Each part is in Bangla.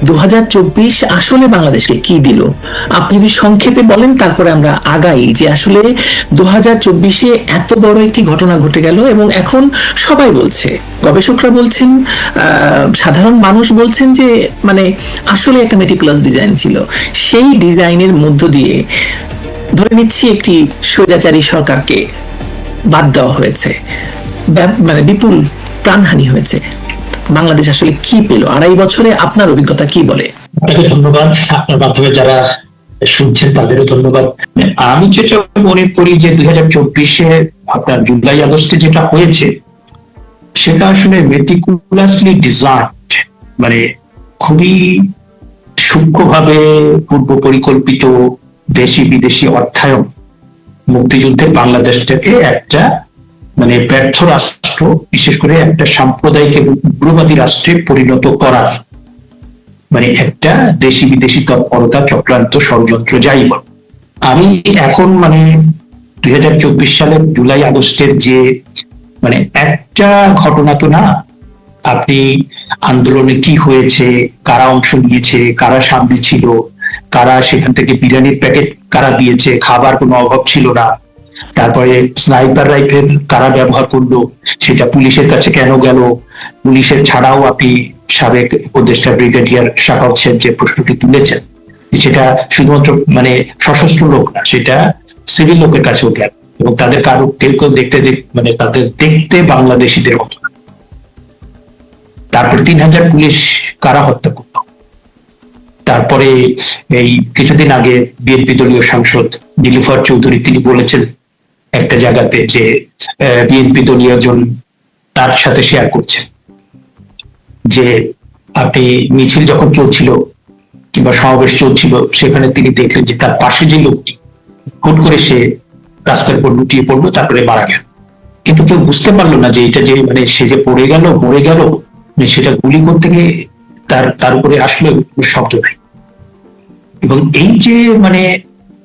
2024 আসলে বাংলাদেশকে কি দিল? আপনি যদি সংক্ষেপে বলেন তারপরে আমরা আগাই, যে আসলে 2024-এ এত বড় একটি ঘটনা ঘটে গেল এবং এখন সবাই বলছে, গবেষকরা বলছেন, সাধারণ মানুষ বলছেন যে মানে আসলে একটা মেটিকুলাস ডিজাইন ছিল। সেই ডিজাইনের মধ্য দিয়ে ধরে নিচ্ছি একটি স্বৈরাচারী সরকারকে বাদ দেওয়া হয়েছে, মানে বিপুল প্রাণহানি হয়েছে। বাংলাদেশ আসলে কি পেল 2.5 বছরে? আপনার অভিজ্ঞতা কি বলে? আপনাকে ধন্যবাদ, আপনার মাধ্যমে যারা শুনছেন তাদেরও ধন্যবাদ। আমি যেটা মনে করি যে 2024-এ আপনার জুলাই আগস্টে যেটা হয়েছে সেটা আসলে মেটিকুলাসলি ডিজাইনড, মানে খুবই সূক্ষ্মভাবে পূর্ব পরিকল্পিত দেশি বিদেশি অর্থায়ন মুক্তিযুদ্ধে বাংলাদেশটাকে একটা মানে ব্যর্থ রাষ্ট্র, বিশেষ করে একটা সাম্প্রদায়িক এবং উগ্রবাদী রাষ্ট্রে পরিণত করার মানে একটা দেশি বিদেশি তৎপরতা, চক্রান্ত, ষড়যন্ত্র যাই বল। আমি এখন মানে 2024 সালের জুলাই আগস্টের যে মানে একটা ঘটনা তো না, আপনি আন্দোলনে কি হয়েছে, কারা অংশ নিয়েছে, কারা সামনে ছিল, কারা সেখান থেকে বিরিয়ানির প্যাকেট কারা দিয়েছে, খাবার কোনো অভাব ছিল না, তারপরে স্নাইপার রাইফেল কারা ব্যবহার করলো, সেটা পুলিশের কাছে কেন গেল, পুলিশের ছাড়াও আপনি সাবেক উপদেষ্টা ব্রিগেডিয়ার শাখাওয়াত হোসেন যে প্রশ্নটি তুলেছেন সেটা শুধুমাত্র মানে সশস্ত্র লোক না, সেটা সিভিল লোকের কাছেও গেল এবং তাদের কারো কেউ কেউ দেখতে মানে তাদের দেখতে বাংলাদেশিদের মতো। তারপর 3,000 পুলিশ কারা হত্যা করলো। তারপরে এই কিছুদিন আগে বিএনপি দলীয় সাংসদ নীলুফার চৌধুরী তিনি বলেছেন একটা জায়গাতে যে বিএনপি দলীয় জন তার সাথে শেয়ার করছে যে আপনি মিছিল যখন চলছিল কিংবা সমাবেশ চলছিল সেখানে তিনি দেখলেন যে তার পাশে যে লোকটি হুট করে সে রাস্তার উপর লুটিয়ে পড়লো, তারপরে মারা গেল। কিন্তু কেউ বুঝতে পারলো না যে এটা যে মানে সে যে পড়ে গেল মরে গেল, সেটা গুলি করতে গিয়ে তার উপরে আসলে শব্দ নাই। এবং এই যে মানে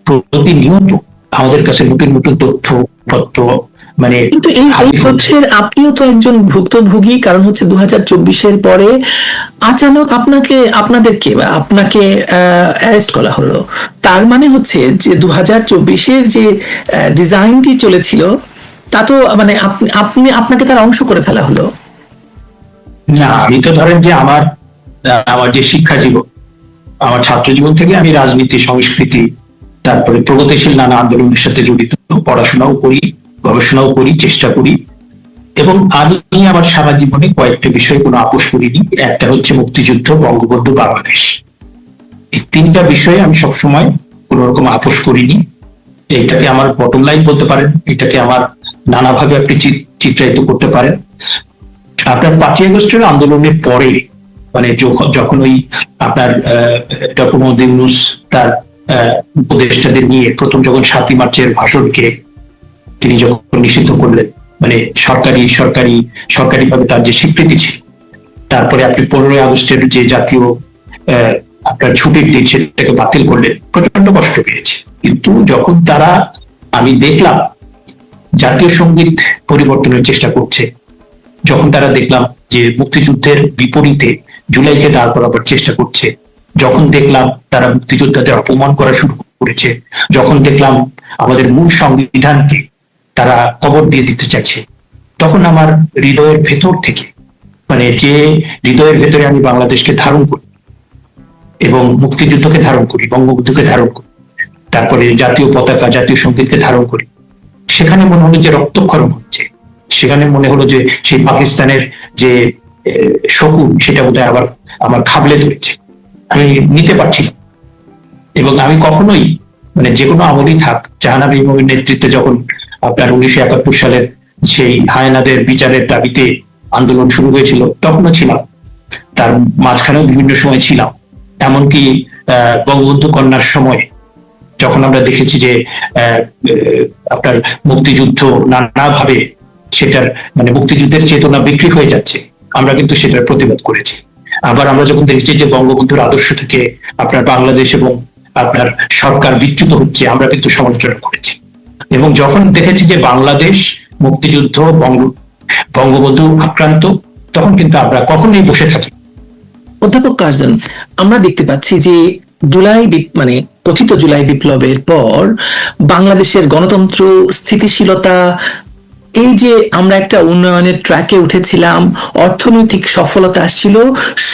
প্রতিনিয়ত আমাদের কাছে নতুন নতুন তথ্য পত্র মানে, কিন্তু এই তথ্যের আপনিও তো একজন ভুক্তভোগী, কারণ হচ্ছে 2024-এর পরে আচানক আপনাদেরকে বা আপনাকে অ্যারেস্ট করা হলো। তার মানে হচ্ছে যে 2024-এর যে ডিজাইনটি চলেছিল তা তো মানে আপনাকে তার অংশ করে ফেলা হলো। না, আমি তো ধরেন যে আমার আমার যে শিক্ষা জীবন, আমার ছাত্র জীবন থেকে আমি রাজনীতি, সংস্কৃতি, তারপরে প্রগতিশীল নানা আন্দোলনের সাথে জড়িত, পড়াশোনাও করি, গবেষণাও করি, চেষ্টা করি এবং আমি আমার সারা জীবনে কয়েকটা বিষয়ে কোনো আপোষ করিনি। একটা হচ্ছে মুক্তিযুদ্ধ, বঙ্গবন্ধু, বাংলাদেশ। এই তিনটা বিষয়ে আমি সবসময় কোন রকম আপোষ করিনি। এটাকে আমার বটম লাইন বলতে পারেন, এটাকে আমার নানাভাবে আপনি চিত্রায়িত করতে পারেন। আপনার 5ই আগস্টের আন্দোলনের পরে মানে যখন ওই আপনার ডক্টর মোহাম্মদ ইউনূস তার উপদেষ্টাদের নিয়ে প্রথম যখন 7ই মার্চের ভাষণকে তিনি যখন নিষিদ্ধ করলেন, মানে সরকারিভাবে তার যে স্বীকৃতি ছিল, তারপরে আপনি 15ই আগস্টের যে জাতীয় আপনার ছুটির দিন সেটাকে বাতিল করলেন, প্রচন্ড কষ্ট পেয়েছে। কিন্তু যখন আমি দেখলাম জাতীয় সঙ্গীত পরিবর্তনের চেষ্টা করছে, যখন তারা দেখলাম যে মুক্তিযুদ্ধের বিপরীতে জুলাইকে দাঁড় করাবার চেষ্টা করছে, যখন দেখলাম তারা মুক্তিযোদ্ধাদের অপমান করা শুরু করেছে, যখন দেখলাম আমাদের মূল সংবিধানকে তারা কবর দিয়ে দিতে চাইছে, তখন আমার হৃদয়ের ভেতর থেকে মানে যে হৃদয়ের ভেতরে আমি বাংলাদেশকে ধারণ করি এবং মুক্তিযুদ্ধকে ধারণ করি, বঙ্গবন্ধুকে ধারণ করি, তারপরে জাতীয় পতাকা, জাতীয় সঙ্গীতকে ধারণ করি, সেখানে মনে হলো যে রক্তক্ষরণ হচ্ছে। সেখানে মনে হলো যে সেই পাকিস্তানের যে শকুন সেটা বোধহয় আবার আমার খাবলে ধরেছে, আমি নিতে পারছি না। এবং আমি কখনোই মানে যে কোনো আমলই থাক, জাহানারা ইমামের নেতৃত্বে যখন আপনার 1971 সালের সেই হায়নাদের বিচারের দাবিতে আন্দোলন শুরু হয়েছিল তখনও ছিলাম, তার মাঝখানেও বিভিন্ন সময় ছিলাম। এমনকি বঙ্গবন্ধু কন্যার সময় যখন আমরা দেখেছি যে আপনার মুক্তিযুদ্ধ নানাভাবে সেটার মানে মুক্তিযুদ্ধের চেতনা বিক্রি হয়ে যাচ্ছে, আমরা কিন্তু সেটার প্রতিবাদ করেছি। আবার আমরা যখন দেখেছি যে বঙ্গবন্ধুর আদর্শ থেকে আপনার বাংলাদেশ এবং আপনার সরকার বিচ্যুত হচ্ছে, আমরা কিন্তু সমালোচনা করেছি। এবং যখন দেখেছি যে বাংলাদেশ মুক্তিযুদ্ধ বঙ্গবন্ধু আক্রান্ত, তখন কিন্তু আমরা কখনোই বসে থাকি। অধ্যাপক কার্জন, আমরা দেখতে পাচ্ছি যে মানে কথিত জুলাই বিপ্লবের পর বাংলাদেশের গণতন্ত্র, স্থিতিশীলতা, এই যে আমরা একটা উন্নয়নের ট্র্যাকে উঠেছিলাম, অর্থনৈতিক সফলতা আসছিল,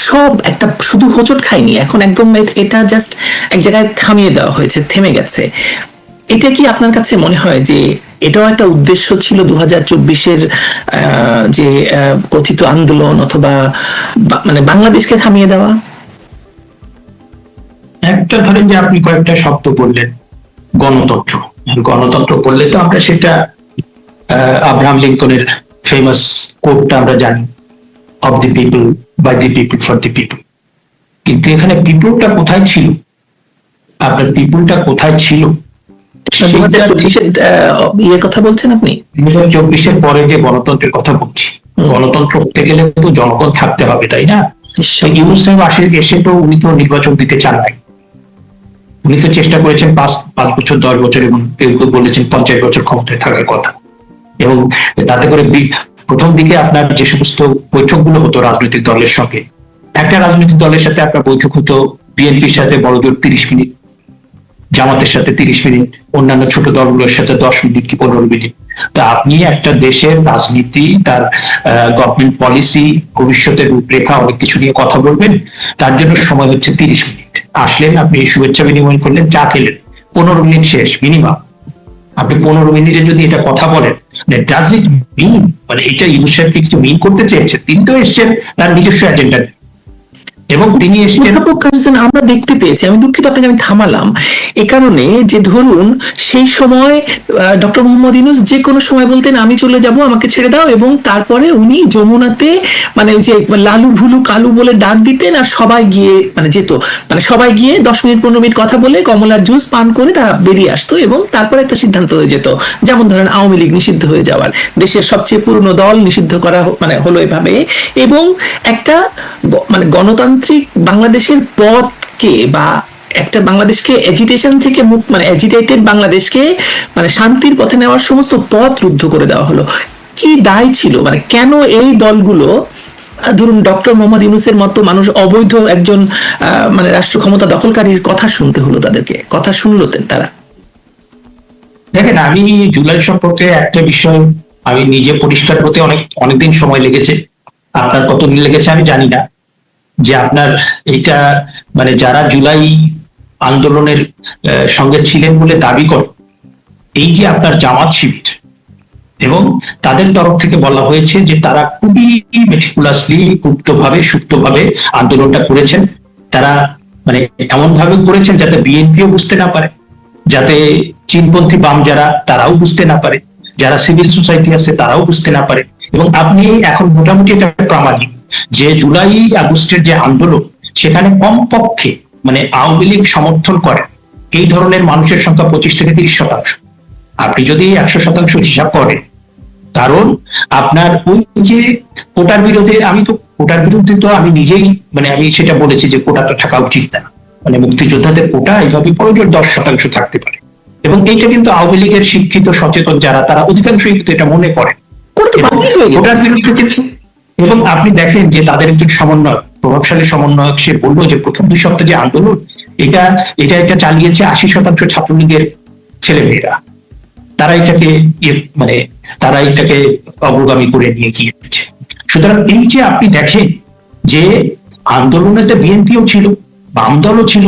সব একটা শুধু হোঁচট খায়নি, এখন একদম এটা জাস্ট এক জায়গায় থামিয়ে দেওয়া হয়েছে, থেমে গেছে। এটা কি আপনার কাছে মনে হয় যে এটাও একটা উদ্দেশ্য ছিল 2024-এর যে কথিত আন্দোলন, অথবা মানে বাংলাদেশকে থামিয়ে দেওয়া? একটা ধরেন যে আপনি কয়েকটা শব্দ বললেন, গণতন্ত্র। গণতন্ত্র বললে তো আমরা সেটা আব্রাহাম লিঙ্কনের ফেমাস কোটটা আমরা জানি, of the people, by the people, for the people. কিন্তু এখানে পিপলটা কোথায় ছিল? আপনার পিপলটা কোথায় ছিল? 2024-এর ইয়ের কথা বলছেন আপনি? 2024-এর পরে যে গণতন্ত্রের কথা বলছি, গণতন্ত্র হতে গেলে তো জনগণ থাকতে হবে, তাই না? ইউনূস সাহেব এসে তো উনি তো নির্বাচন দিতে চান নাই। উনি তো চেষ্টা করেছেন 5 বছর 10 বছর, এবং কেউ কেউ বলেছেন 50 বছর ক্ষমতায় থাকার কথা। এবং তাতে করে প্রথম দিকে আপনার যে সমস্ত বৈঠকগুলো হতো রাজনৈতিক দলের সঙ্গে, একটা রাজনৈতিক দলের সাথে আপনার বৈঠক হতো বিএনপির সাথে বড়জোর 30 মিনিট, জামাতের সাথে 30 মিনিট, অন্যান্য ছোট দলগুলোর সাথে 10 মিনিট কি 15 মিনিট। তো আপনি একটা দেশের রাজনীতি, তার গভর্নমেন্ট পলিসি, ভবিষ্যতের রূপরেখা, অনেক কিছু নিয়ে কথা বলবেন, তার জন্য সময় হচ্ছে 30 মিনিট। আসলেন, আপনি শুভেচ্ছা বিনিময় করলেন, চা খেলেন, 15 মিনিট শেষ মিনিমাম। আপনি 15 মিনিটে যদি এটা কথা বলেন, ডাজ ইট মিন, মানে এটা ইউনূস সাহেব কিছু মিন করতে চেয়েছেন? তিনি তো এসছেন তার নিজস্ব এজেন্ডা, এবং তিনি এসছেন। আমরা দেখতে পেয়েছি, আমি দুঃখিত আপনাকে আমি থামালাম এ কারণে যে ধরুন সেই সময় ডক্টর মোহাম্মদ ইউনূস যে কোনো সময় বলতেন আমি চলে যাব, আমাকে ছেড়ে দাও, এবং তারপরে উনি যমুনাতে মানে ওই যে লালু ভুলু কালু বলে ডাক দিতেন, আর সবাই গিয়ে মানে যেত, মানে সবাই গিয়ে 10 মিনিট 15 মিনিট কথা বলে কমলার জুস পান করে তারা বেরিয়ে আসতো, এবং তারপরে একটা সিদ্ধান্ত হয়ে যেত। যেমন ধরেন আওয়ামী লীগ নিষিদ্ধ হয়ে যাওয়ার, দেশের সবচেয়ে পুরনো দল নিষিদ্ধ করা মানে হলো এভাবে, এবং একটা মানে গণতান্ত্রিক বাংলাদেশের পথকে বা একটা বাংলাদেশকে এজিটেশন থেকে মানে এজিটেটেড বাংলাদেশকে মানে শান্তির পথে নেওয়ার সমস্ত পথ রুদ্ধ করে দেওয়া হলো। কি দায় ছিল, মানে কেন এই দলগুলো, ধরুন ডক্টর মোহাম্মদ ইউনূসের মতো মানুষ, অবৈধ একজন মানে রাষ্ট্র ক্ষমতা দখলকারীর কথা শুনতে হলো, তাদেরকে কথা শুনলো তারা? দেখেন, আমি জুলাই সম্পর্কে একটা বিষয় আমি নিজে পরিষ্কার হতে অনেকদিন সময় লেগেছে। আপনার কতদিন লেগেছে আমি জানি না। যে আপনার এইটা মানে যারা জুলাই আন্দোলনের সঙ্গে ছিলেন বলে দাবি করে, এই যে আপনার জামাত শিবির, এবং তাদের তরফ থেকে বলা হয়েছে যে তারা খুবই মেটিকুলাসলি, গুপ্তভাবে, সুপ্তভাবে আন্দোলনটা করেছেন। তারা মানে এমন ভাবে করেছেন যাতে বিএনপিও বুঝতে না পারে, যাতে চীনপন্থী বাম যারা তারাও বুঝতে না পারে, যারা সিভিল সোসাইটি আছে তারাও বুঝতে না পারে। এবং আপনি এখন মোটামুটি এটা প্রামাণিক যে জুলাই আগস্টের যে আন্দোলন, সেখানে কমপক্ষে মানে আওয়ামী লীগ সমর্থন করে এই ধরনের মানুষের সংখ্যা 25 থেকে 30%। আপনি যদি 100% হিসাব করেন, কারণ আপনার ওই যে কোটার বিরোধে, আমি তো কোটার বিরুদ্ধে তো আমি নিজেই মানে আমি সেটা বলেছি যে কোটাটা থাকা উচিত না, মানে মুক্তিযোদ্ধাদের কোটা এইভাবে প্রয়োজন 10% থাকতে পারে। এবং এইটা কিন্তু আওয়ামী লীগের শিক্ষিত সচেতন যারা, তারা অধিকাংশই কিন্তু এটা মনে করে কোটার বিরুদ্ধে কিন্তু। এবং আপনি দেখেন যে তাদের একজন সমন্বয়ক, প্রভাবশালী সমন্বয়ক, সে বললো যে প্রথম 2 সপ্তাহ যে আন্দোলন, এটা চালিয়েছে 80% ছাত্রলীগের ছেলেমেয়েরা। তারা এটাকে মানে তারা এটাকে অগ্রগামী করে নিয়ে গিয়েছে। সুতরাং এই যে আপনি দেখেন যে আন্দোলনেতে বিএনপিও ছিল, বাম দলও ছিল,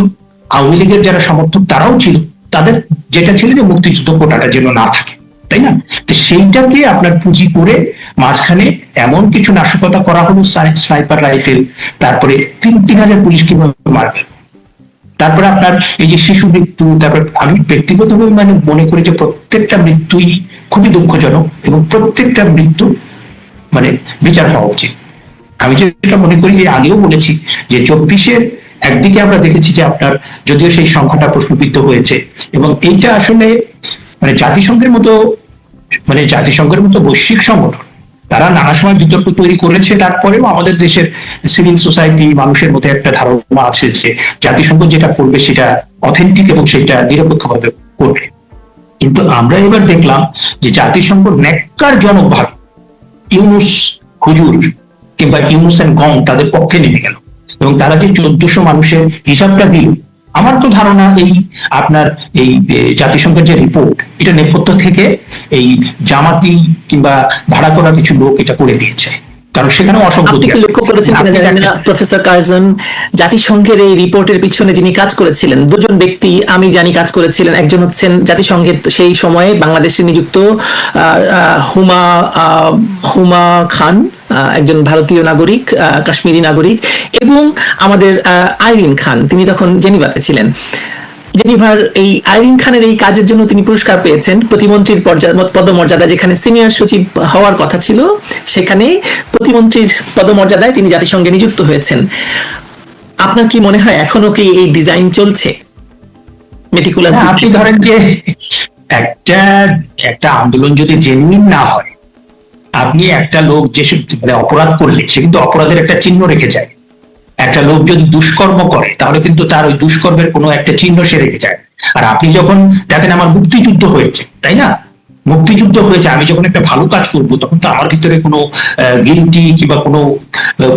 আওয়ামী লীগের যারা সমর্থক তারাও ছিল, তাদের যেটা ছিল যে মুক্তিযুদ্ধ কোটাটা যেন না থাকে, তাই না? তো সেইটাকে আপনার পুঁজি করে মাঝখানে এমন কিছু নাশকতা করা হলো, স্নাইপার রাইফেল, তারপরে 3,000 পুলিশ কিভাবে মারবে, তারপরে আপনার এই যে শিশু মৃত্যু, তারপর আমি ব্যক্তিগতভাবে মানে মনে করি যে প্রত্যেকটা মৃত্যুই খুবই দুঃখজনক, এবং প্রত্যেকটা মৃত্যু মানে বিচার হওয়া উচিত। আমি যেটা মনে করি, যে আগেও বলেছি যে 24-এর একদিকে আমরা দেখেছি যে আপনার যদিও সেই সংখ্যাটা প্রশ্নবিদ্ধ হয়েছে, এবং এইটা আসলে মানে জাতিসংঘের মতো বৈশ্বিক সংগঠন, তারা নানা সময় বিতর্ক তৈরি করেছে, তারপরেও আমাদের দেশের সিভিল সোসাইটি মানুষের মধ্যে একটা ধারণা আছে যে জাতিসংঘ যেটা করবে সেটা অথেন্টিক এবং সেটা নিরপেক্ষভাবে করবে। কিন্তু আমরা এবার দেখলাম যে জাতিসংঘ ন্যাক্কারজনকভাবে ইউনূস হুজুর কিংবা ইউনূস এন্ড গং তাদের পক্ষে নেমে গেল। এবং তারা যে 1400 মানুষের হিসাবটা দিল, আমার তো ধারণা এই আপনার এই জাতিসংঘের যে রিপোর্ট, এটা নেপথ্য থেকে এই জামাতি কিংবা ভাড়া করা কিছু লোক এটা করে দিয়েছে, কারণ সেখানে অসংখ্য আপনি কি লক্ষ্য করেছেন কিনা জানি না, প্রফেসর কার্জন, জাতিসংঘের এই রিপোর্টের পিছনে যিনি কাজ করেছিলেন, দুজন ব্যক্তি আমি জানি কাজ করেছিলেন। একজন হচ্ছেন জাতিসংঘের সেই সময়ে বাংলাদেশে নিযুক্ত হুমা হুমা খান, একজন ভারতীয় নাগরিক, কাশ্মীরি নাগরিক, এবং আমাদের আইরিন খান, তিনি তখন জেনিভাতে ছিলেন। জেনিভার এই আইরিন খানের এই কাজের জন্য তিনি পুরস্কার পেয়েছেন, প্রতিমন্ত্রীর পদমর্যাদা, যেখানে সিনিয়র সচিব হওয়ার কথা ছিল সেখানে প্রতিমন্ত্রীর পদমর্যাদায় তিনি জাতিসংঘে নিযুক্ত হয়েছেন। আপনার কি মনে হয় এখনো কি এই ডিজাইন চলছে? মেটিকুলাস, আপনি ধরেন যে একটা একটা আন্দোলন যদি জেনুইন না হয়, আপনি একটা লোক যে অপরাধ করলে সে কিন্তু অপরাধের একটা চিহ্ন রেখে যায়। একটা লোক যদি দুষ্কর্ম করে তাহলে কিন্তু তার ওই দুষ্কর্মের কোনো একটা চিহ্ন সে রেখে যায়। আর আপনি যখন দেখেন আমার মুক্তিযুদ্ধ হয়েছে, তাই না, মুক্তিযুদ্ধ হয়েছে, আমি যখন একটা ভালো কাজ করব তখন তো আমার ভিতরে কোনো গিলটি কিংবা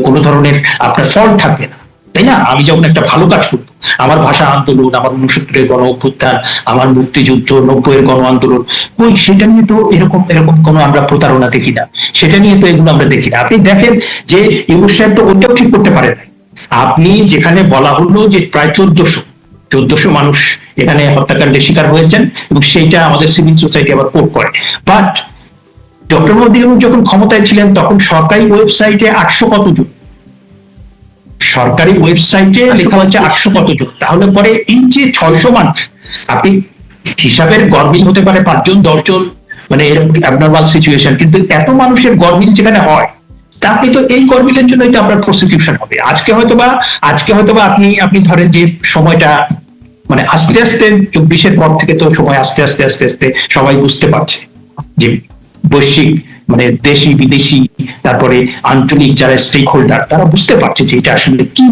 কোনো ধরনের আপনার ফল্ট থাকবে না, তাই না? আমি যখন একটা ভালো কাজ করবো, আমার ভাষা আন্দোলন, আমার 69-এর গণ অভ্যুত্থান, আমার মুক্তিযুদ্ধ, 90-এর গণ আন্দোলন, ওই সেটা নিয়ে তো এরকম কোনো আমরা প্রতারণা দেখি না, সেটা নিয়ে তো এগুলো আমরা দেখি না। আপনি দেখেন যে ইউনুস সাহেব তো ওইটাও ঠিক করতে পারেন। আপনি যেখানে বলা হলো যে প্রায় 1400 মানুষ এখানে হত্যাকাণ্ডের শিকার হয়েছেন এবং সেইটা আমাদের সিভিল সোসাইটি আবার কোট করে, বাট ডক্টর মোদী যখন ক্ষমতায় ছিলেন তখন সরকারি ওয়েবসাইটে 800 কতজন, সরকারি ওয়েবসাইটে লেখা হচ্ছে 800 কতজন, তাহলে পরে এই যে 600 মানুষ, আপনি হিসাবের গরমিল হতে পারে 5 জন 10 জন, মানে এরকম অ্যাবনর্মাল সিচুয়েশন, কিন্তু এত মানুষের গরমিল যেখানে হয়, তা আপনি তো এই গরমিলের জন্য এটা আপনার প্রসিকিউশন হবে। আজকে হয়তোবা আপনি ধরেন যে সময়টা মানে আস্তে আস্তে 24-এর পর থেকে তো সময় আস্তে আস্তে সবাই বুঝতে পারছে যে বৈশ্বিক মানে দেশি বিদেশি তারপরে আঞ্চলিক যারা স্টেক হোল্ডার, তারা বুঝতে পারছে যে এটা আসলে কি,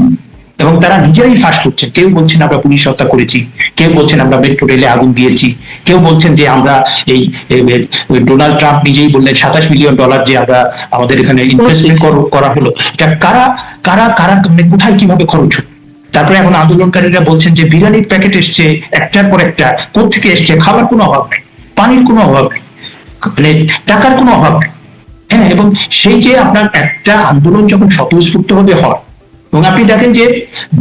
এবং তারা নিজেরাই ফাঁস করছেন। কেউ বলছেন আমরা পুলিশ হত্যা করেছি, কেউ বলছেন আমরা মেট্রো রেলে আগুন দিয়েছি, কেউ বলছেন যে আমরা এই ডোনাল্ড ট্রাম্প নিজেই বললেন $27 মিলিয়ন যে আমরা আমাদের এখানে ইনভেস্টমেন্ট করা হলো, এটা কারা কারা কারা কোথায় কিভাবে খরচ হলো। তারপরে এখন আন্দোলনকারীরা বলছেন যে বিরিয়ানির প্যাকেট এসছে একটার পর একটা, কোত্থেকে এসছে, খাবার কোনো অভাব নেই, পানির কোনো অভাব নেই, মানে টাকার কোনো অভাব নেই। হ্যাঁ, এবং সেই যে আপনার একটা আন্দোলন যখন স্বতঃস্ফূর্ত ভাবে হয়, এবং আপনি দেখেন যে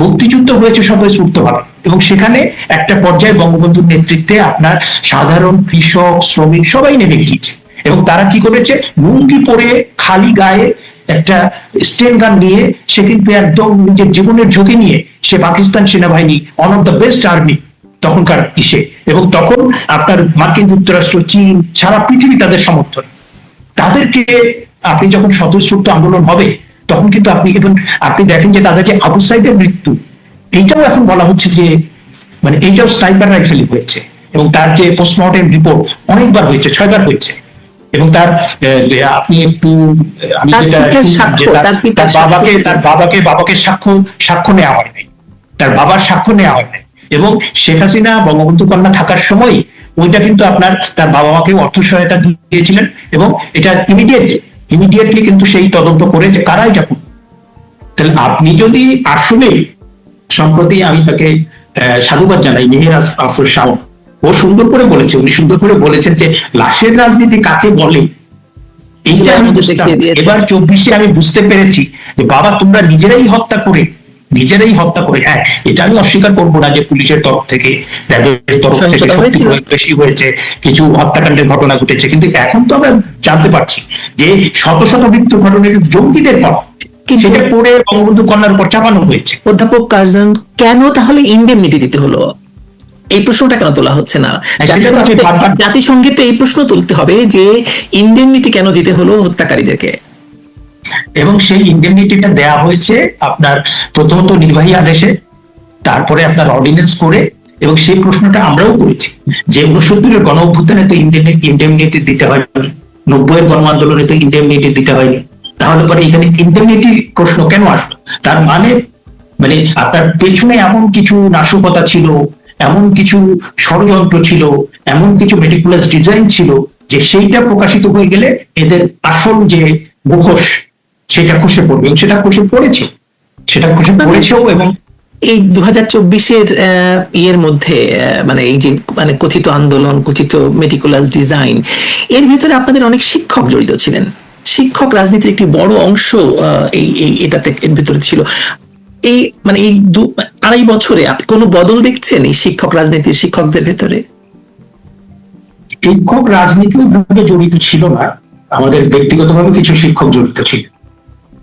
মুক্তিযুদ্ধ হয়েছে স্বতঃস্ফূর্ত ভাবে, এবং সেখানে একটা পর্যায়ে বঙ্গবন্ধুর নেতৃত্বে আপনার সাধারণ কৃষক শ্রমিক সবাই নেমে গিয়েছে, এবং তারা কি করেছে, লুঙ্গি পরে খালি গায়ে একটা স্টেন গান নিয়ে সে কিন্তু একদম নিজের জীবনের ঝুঁকি নিয়ে সে পাকিস্তান সেনাবাহিনী, one of the best army তখনকার ইসে, এবং তখন আপনার মার্কিন যুক্তরাষ্ট্র, চীন, সারা পৃথিবী তাদের সমর্থন, তাদেরকে আপনি যখন স্বতঃস্ফূর্ত আন্দোলন হবে তখন কিন্তু আপনি দেখেন যে তাদের যে আবু সাইদের মৃত্যু, এইটাও এখন বলা হচ্ছে যে মানে এইটাও স্নাইপার রাইফেলে হয়েছে, এবং তার যে পোস্টমর্টেম রিপোর্ট অনেকবার হয়েছে, 6 বার হয়েছে, এবং তার আপনি একটু আমি যেটা বাবাকে সাক্ষ্য নেওয়া হয় নাই, তার বাবার সাক্ষ্য নেওয়া হয় নাই, এবং শেখ হাসিনা বঙ্গবন্ধু কন্যা থাকার সময় ওইটা কিন্তু আপনার তার বাবা মাকে অর্থ সহায়তা দিয়েছিলেন, এবং এটা ইমিডিয়েটলি কিন্তু সেই তদন্ত করে যে কারা এটা করবে। তাহলে আপনি যদি আসলে, সম্প্রতি আমি তাকে সাধুবাদ জানাই, মেহের আফরোজ শাওন, ও সুন্দর করে বলেছে, উনি সুন্দর করে বলেছেন যে লাশের রাজনীতি কাকে বলে, এইটা আমি বুঝতাম। এবার 24-এ আমি বুঝতে পেরেছি যে বাবা তোমরা নিজেরাই হত্যা করে, হ্যাঁ এটা আমি অস্বীকার করবো না যে পুলিশের তরফ থেকে, র্যাবের তরফ থেকে শক্তি প্রয়োগ বেশি হয়েছে, কিছু হত্যাকাণ্ডের ঘটনা ঘটেছে, কিন্তু এখন তো আমরা জানতে পারছি যে শত শত মৃত্যু ঘটনার জঙ্গিদের পর সেটা পরে বঙ্গবন্ধু কন্যার উপর চাপানো হয়েছে। অধ্যাপক কার্জন, কেন তাহলে ইন্ডেমনিটি দিতে হলো, এই প্রশ্নটা কেন তোলা হচ্ছে না? জাতিসংঘে তো এই প্রশ্ন তুলতে হবে যে ইন্ডেমনিটি কেন দিতে হলো হত্যাকারীদেরকে, এবং সেই ইন্ডেমনিটিটা দেয়া হয়েছে আপনার প্রথমত নির্বাহী আদেশে, তারপরে আপনার অর্ডিন্যান্স করে, এবং সেই প্রশ্নটা আমরাও করেছি যে 69-এর গণ অভ্যুত্থানে তো ইন্ডেমনিটি দিতে হয়নি, 90-এর গণ আন্দোলনে তো ইন্ডেমনিটি দিতে হয়নি, তাহলে পরে এখানে ইন্ডেমনিটি প্রশ্ন কেন আসলো? তার মানে আপনার পেছনে এমন কিছু নাশকতা ছিল, এমন কিছু ষড়যন্ত্র ছিল, এমন কিছু মেটিকুলাস ডিজাইন ছিল যে সেইটা প্রকাশিত হয়ে গেলে এদের আসল যে মুখোশ সেটা খসে পড়বে, এবং সেটা খসে পড়েছে। সেটা করেছেও। এবং এই 2024-এর ইয়ের মধ্যে মানে এই যে মানে কথিত আন্দোলন, কথিত মেটিকুলাস ডিজাইন, এর ভিতরে আপনাদের অনেক শিক্ষক জড়িত ছিলেন। শিক্ষক রাজনীতির একটি বড় অংশ এটাতে এর ভিতরে ছিল। এই মানে এই 2-2.5 বছরে আপনি কোনো বদল দেখছেন এই শিক্ষক রাজনীতির, শিক্ষকদের ভেতরে? শিক্ষক রাজনীতির ভাবে জড়িত ছিল না, আমাদের ব্যক্তিগতভাবে কিছু শিক্ষক জড়িত ছিল।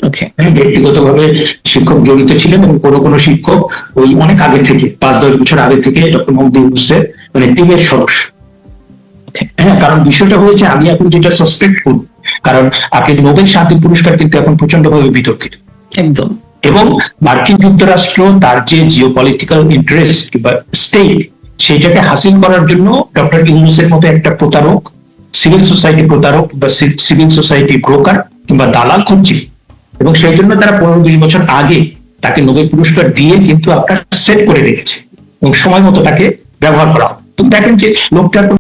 ওকে, ব্যক্তিগতভাবে শিক্ষক জড়িত ছিলেন, এবং কোনো কোনো শিক্ষক ওই অনেক আগে থেকে 5-10 বছর আগে থেকে ডক্টর মোহাম্মদ ইউনূসের মানে টিমের সদস্য। হ্যাঁ, কারণ বিষয়টা হয়েছে, আমি এখন যেটা সাসপেক্ট করি, কারণ আপনি নোবেল শান্তি পুরস্কার কিন্তু এখন প্রচন্ডভাবে বিতর্কিত, একদম। এবং মার্কিন যুক্তরাষ্ট্র তার যে জিওপলিটিক্যাল ইন্টারেস্ট বা স্টেট, সেইটাকে হাসিল করার জন্য ডক্টর ইউনূসের মতো একটা প্রতারক, সিভিল সোসাইটি প্রতারক বা সিভিল সোসাইটি ব্রোকার কিংবা দালাল খুঁজছে, এবং সেই জন্য তারা 15-20 বছর আগে তাকে নোবেল পুরস্কার দিয়ে কিন্তু আপনার সেট করে রেখেছে, এবং সময় মতো তাকে ব্যবহার করা হয়। তুমি দেখেন যে লোকটার